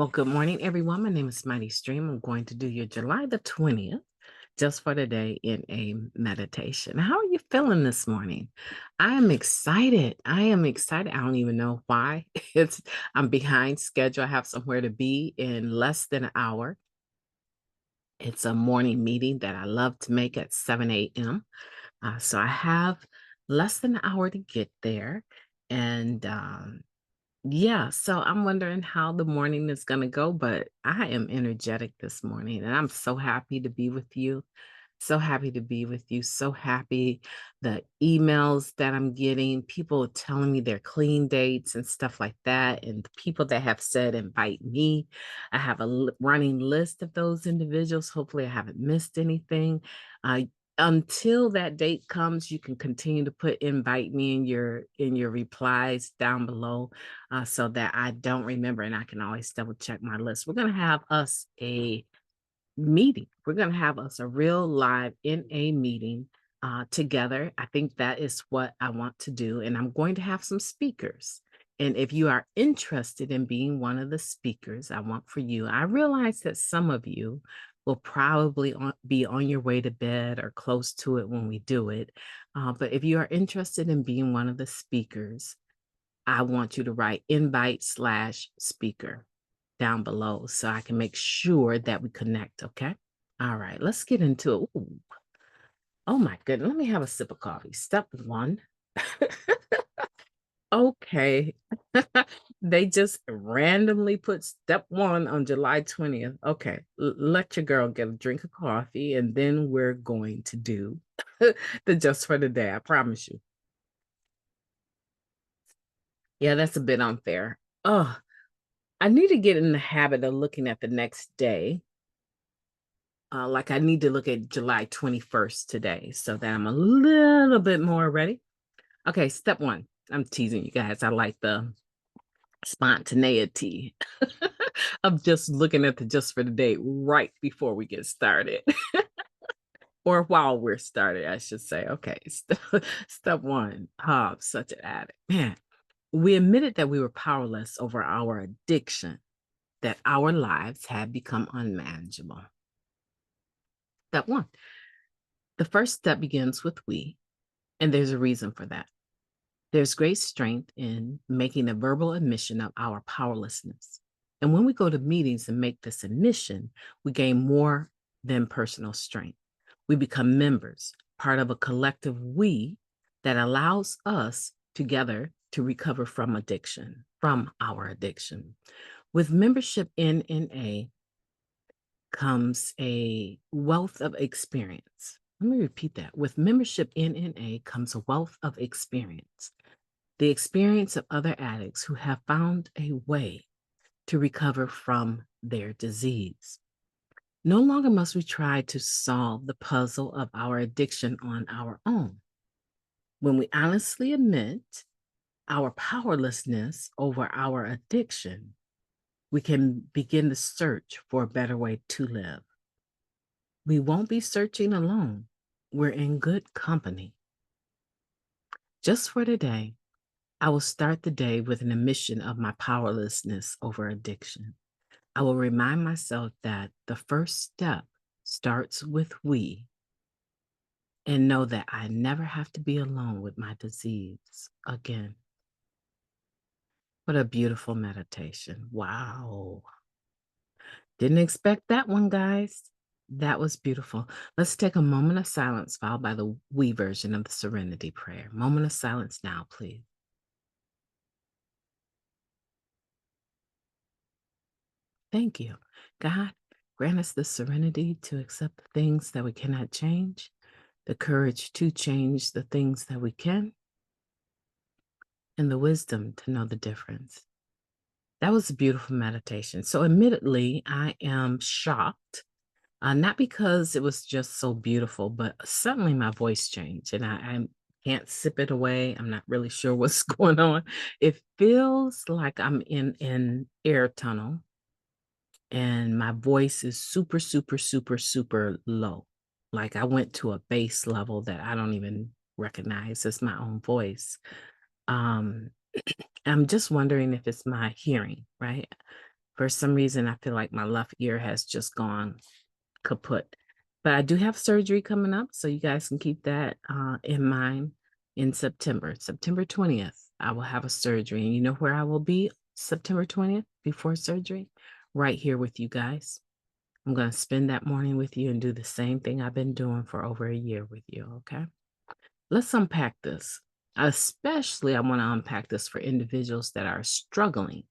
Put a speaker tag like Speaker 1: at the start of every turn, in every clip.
Speaker 1: Well, good morning, everyone. My name is Mighty Stream. I'm going to do your July the 20th just for today in a meditation. How are you feeling this morning? I am excited. I am excited. I don't even know why. It's I'm behind schedule. I have somewhere to be in less than an hour. It's a morning meeting that I love to make at 7 a.m. So I have less than an hour to get there. And yeah, so I'm wondering how the morning is going to go, but I am energetic this morning and I'm so happy to be with you. So happy to be with you. So happy the emails that I'm getting, people telling me their clean dates and stuff like that. And the people that have said invite me. I have a running list of those individuals. Hopefully, I haven't missed anything. Uh, until that date comes, you can continue to put invite me in your replies down below so that I don't remember and I can always double check my list. We're going to have us a meeting. We're going to have us a real live in a meeting together. I think that is what I want to do. And I'm going to have some speakers. And if you are interested in being one of the speakers, I want for you, I realize that some of you will probably be on your way to bed or close to it when we do it. But if you are interested in being one of the speakers, I want you to write invite/speaker down below so I can make sure that we connect. Okay. All right. Let's get into it. Ooh. Oh my goodness. Let me have a sip of coffee. Step one. Okay. They just randomly put step one on July 20th. Okay. Let your girl get a drink of coffee and then we're going to do the just for the day. I promise you. Yeah, that's a bit unfair. Oh, I need to get in the habit of looking at the next day. Like I need to look at July 21st today so that I'm a little bit more ready. Okay, step one. I'm teasing you guys. I like the spontaneity of just looking at the just for the day right before we get started. Or while we're started, I should say. Okay, step one. Such an addict. Man, we admitted that we were powerless over our addiction, that our lives had become unmanageable. Step one. The first step begins with we, and there's a reason for that. There's great strength in making a verbal admission of our powerlessness. And when we go to meetings and make this admission, we gain more than personal strength. We become members, part of a collective we that allows us together to recover from addiction, from our addiction. With membership in NA comes a wealth of experience. Let me repeat that. With membership in NA comes a wealth of experience, the experience of other addicts who have found a way to recover from their disease. No longer must we try to solve the puzzle of our addiction on our own. When we honestly admit our powerlessness over our addiction, we can begin to search for a better way to live. We won't be searching alone. We're in good company. Just for today, I will start the day with an admission of my powerlessness over addiction. I will remind myself that the first step starts with we and know that I never have to be alone with my disease again. What a beautiful meditation. Wow. Didn't expect that one, guys. That was beautiful. Let's take a moment of silence, followed by the we version of the Serenity Prayer. Moment of silence now, please. Thank you. God, grant us the serenity to accept the things that we cannot change, the courage to change the things that we can, and the wisdom to know the difference. That was a beautiful meditation. So, admittedly, I am shocked, not because it was just so beautiful, but suddenly my voice changed and I can't sip it away. I'm not really sure what's going on. It feels like I'm in an air tunnel and my voice is super, super, super, super low. Like I went to a base level that I don't even recognize as my own voice. Um, I'm just wondering if it's my hearing, right? For some reason, I feel like my left ear has just gone kaput. But I do have surgery coming up, so you guys can keep that in mind in September. September 20th, I will have a surgery. And you know where I will be September 20th before surgery? Right here with you guys. I'm going to spend that morning with you and do the same thing I've been doing for over a year with you, okay? Let's unpack this. Especially, I want to unpack this for individuals that are struggling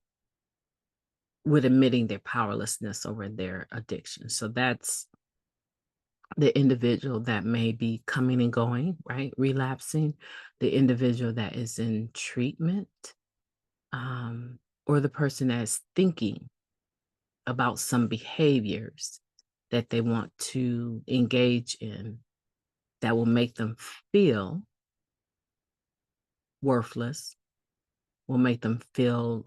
Speaker 1: with admitting their powerlessness over their addiction. So that's the individual that may be coming and going, right? Relapsing, the individual that is in treatment, or the person that is thinking about some behaviors that they want to engage in that will make them feel worthless, will make them feel,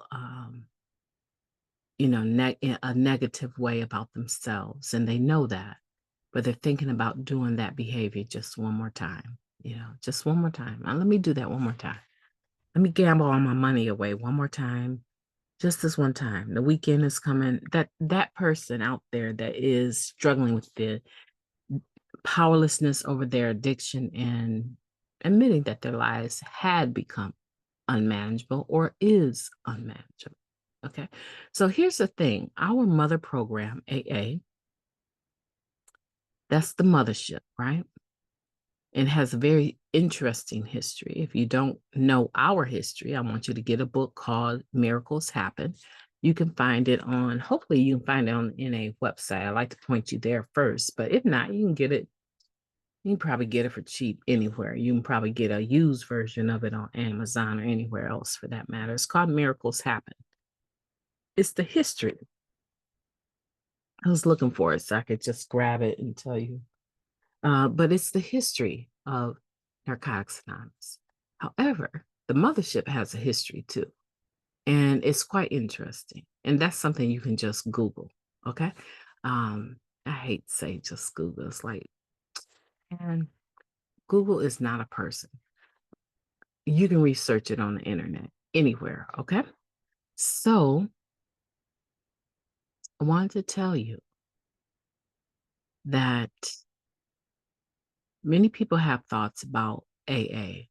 Speaker 1: in a negative way about themselves. And they know that, but they're thinking about doing that behavior just one more time, just one more time. Now, let me do that one more time. Let me gamble all my money away one more time, just this one time. The weekend is coming. That person out there that is struggling with the powerlessness over their addiction and admitting that their lives had become unmanageable or is unmanageable. Okay. So here's the thing. Our mother program, AA, that's the mothership, right? It has a very interesting history. If you don't know our history, I want you to get a book called Miracles Happen. You can find it on, hopefully you can find it on in a website. I like to point you there first, but if not, you can get it. You can probably get it for cheap anywhere. You can probably get a used version of it on Amazon or anywhere else for that matter. It's called Miracles Happen. It's the history. I was looking for it so I could just grab it and tell you. But it's the history of Narcotics Anonymous. However, the mothership has a history too, and it's quite interesting. And that's something you can just Google. Okay. I hate to say just Google. It's like, and Google is not a person. You can research it on the internet anywhere. Okay. So I wanted to tell you that many people have thoughts about AA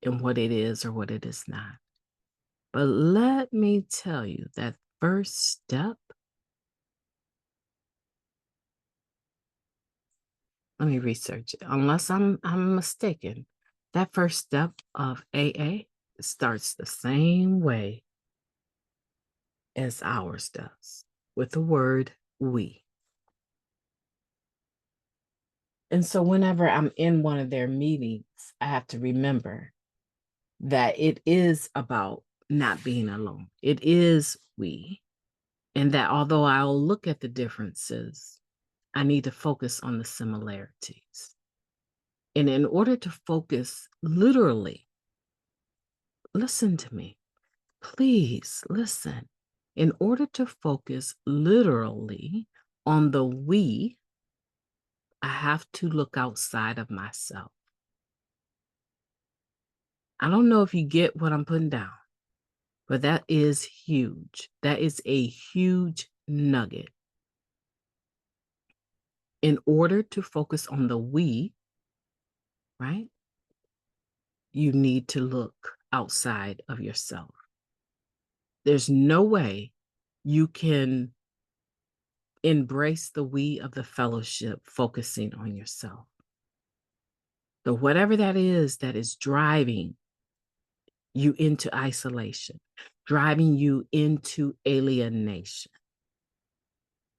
Speaker 1: and what it is or what it is not. But let me tell you that first step, let me research it. Unless I'm mistaken, that first step of AA starts the same way as ours does, with the word we. And so whenever I'm in one of their meetings, I have to remember that it is about not being alone. It is we. And that although I'll look at the differences, I need to focus on the similarities. And in order to focus literally, listen to me, please listen. In order to focus literally on the we, I have to look outside of myself. I don't know if you get what I'm putting down, but that is huge. That is a huge nugget. In order to focus on the we, right, you need to look outside of yourself. There's no way you can embrace the we of the fellowship focusing on yourself. So whatever that is driving you into isolation, driving you into alienation,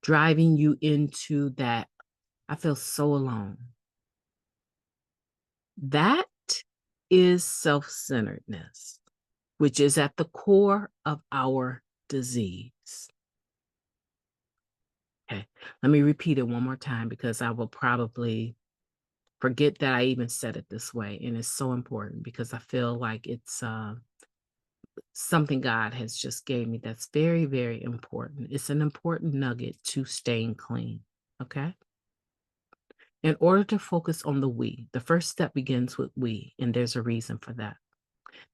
Speaker 1: driving you into that, I feel so alone. That is self-centeredness, which is at the core of our disease. Okay, let me repeat it one more time because I will probably forget that I even said it this way. And it's so important because I feel like it's something God has just gave me that's very, very important. It's an important nugget to staying clean. Okay. In order to focus on the we, the first step begins with we, and there's a reason for that.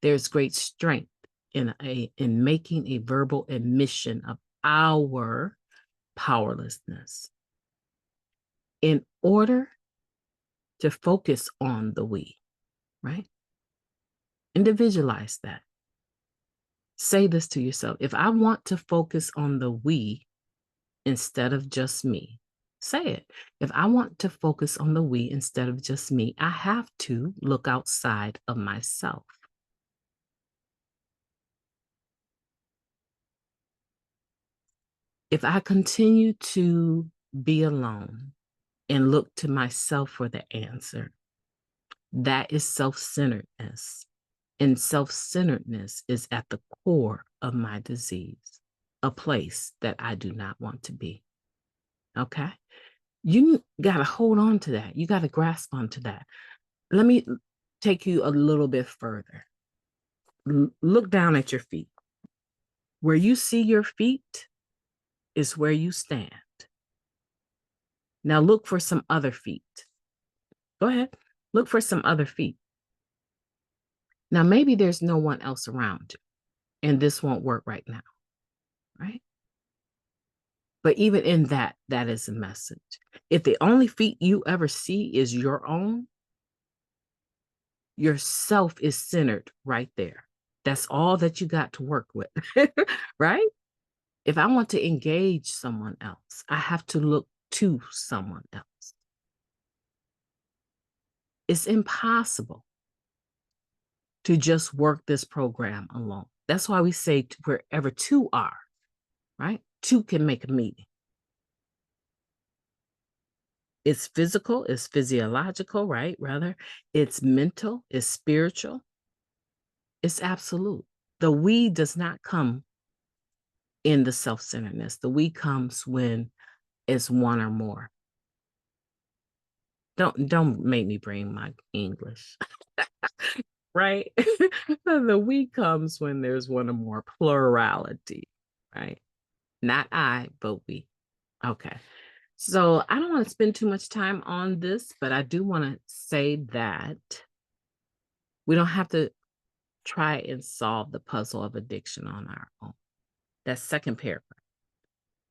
Speaker 1: There's great strength in making a verbal admission of our powerlessness in order to focus on the we, right? Individualize that. Say this to yourself. If I want to focus on the we instead of just me, say it. If I want to focus on the we instead of just me, I have to look outside of myself. If I continue to be alone and look to myself for the answer, that is self-centeredness. And self-centeredness is at the core of my disease, a place that I do not want to be. Okay? You got to hold on to that. You got to grasp onto that. Let me take you a little bit further. Look down at your feet. Where you see your feet is where you stand. Now look for some other feet. Go ahead. Look for some other feet. Now, maybe there's no one else around you, and this won't work right now, right? But even in that, that is a message. If the only feet you ever see is your own, yourself is centered right there. That's all that you got to work with, right? If I want to engage someone else, I have to look to someone else. It's impossible to just work this program alone. That's why we say wherever two are, right? Two can make a meeting. It's physical, it's physiological, right? Rather, it's mental, it's spiritual, it's absolute. The we does not come in the self-centeredness. The we comes when it's one or more. Don't make me bring my English. Right? The we comes when there's one or more, plurality, right? Not I, but we. Okay. So I don't want to spend too much time on this, but I do want to say that we don't have to try and solve the puzzle of addiction on our own. That second paragraph.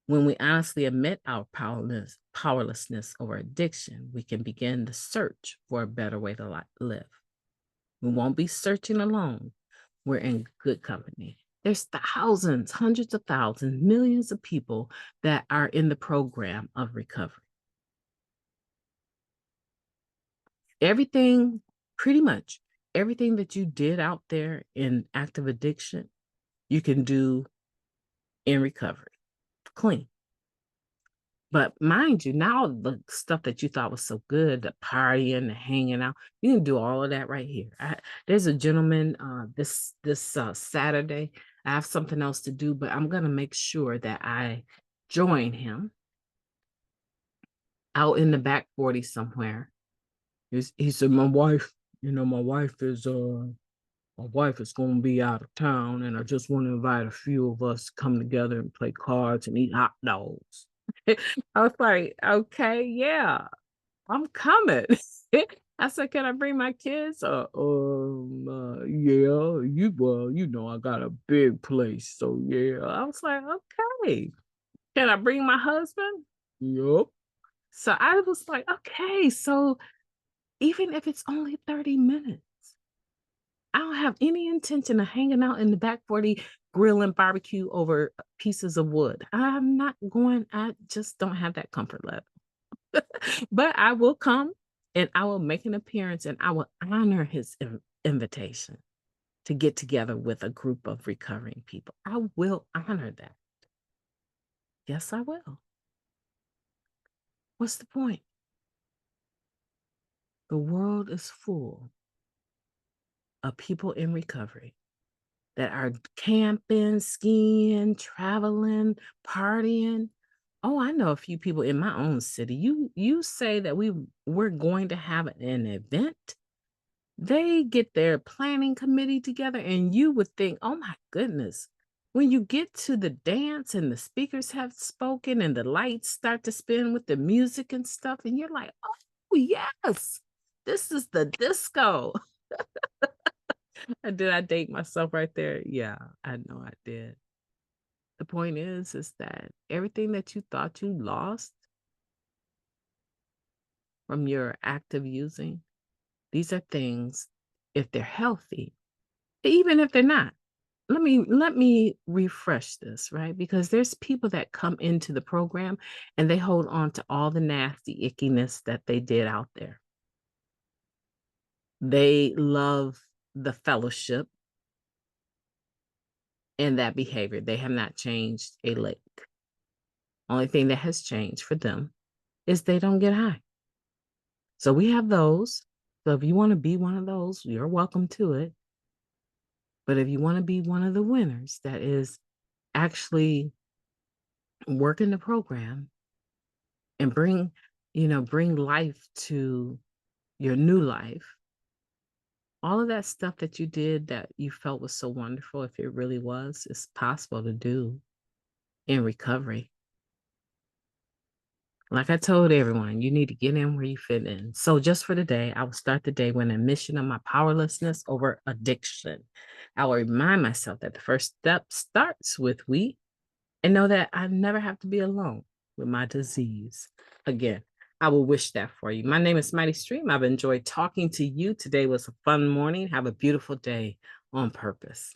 Speaker 1: When we honestly admit our powerlessness over addiction, we can begin the search for a better way to live. We won't be searching alone. We're in good company. There's thousands, hundreds of thousands, millions of people that are in the program of recovery. Everything, pretty much everything that you did out there in active addiction, you can do in recovery, clean. But mind you, now the stuff that you thought was so good, the partying, the hanging out, you can do all of that right here. There's a gentleman this Saturday. I have something else to do, but I'm gonna make sure that I join him out in the back 40 somewhere. He said, my wife is going to be out of town, and I just want to invite a few of us to come together and play cards and eat hot dogs. I was like, okay, yeah, I'm coming. I said, can I bring my kids? Yeah, I got a big place, so yeah. I was like, okay. Can I bring my husband? Yup. So I was like, okay, so even if it's only 30 minutes, I don't have any intention of hanging out in the back 40 grilling barbecue over pieces of wood. I'm not going, I just don't have that comfort level. But I will come and I will make an appearance and I will honor his invitation to get together with a group of recovering people. I will honor that. Yes, I will. What's the point? The world is full of people in recovery that are camping, skiing, traveling, partying. Oh, I know a few people in my own city. You say that we're going to have an event. They get their planning committee together, and you would think, oh my goodness, when you get to the dance and the speakers have spoken and the lights start to spin with the music and stuff, and you're like, oh yes, this is the disco. Did I date myself right there? Yeah, I know I did. The point is that everything that you thought you lost from your active using, these are things, if they're healthy, even if they're not. Let me refresh this, right? Because there's people that come into the program and they hold on to all the nasty ickiness that they did out there. They love the fellowship and that behavior. They have not changed a lick. Only thing that has changed for them is they don't get high. So we have those. So if you want to be one of those, you're welcome to it. But if you want to be one of the winners that is actually working the program and bring life to your new life, all of that stuff that you did that you felt was so wonderful, if it really was, it's possible to do in recovery. Like I told everyone, you need to get in where you fit in. So just for today, I will start the day with an admission of my powerlessness over addiction. I will remind myself that the first step starts with we, and know that I never have to be alone with my disease. Again, I will wish that for you. My name is Mighty Stream. I've enjoyed talking to you. Today was a fun morning. Have a beautiful day on purpose.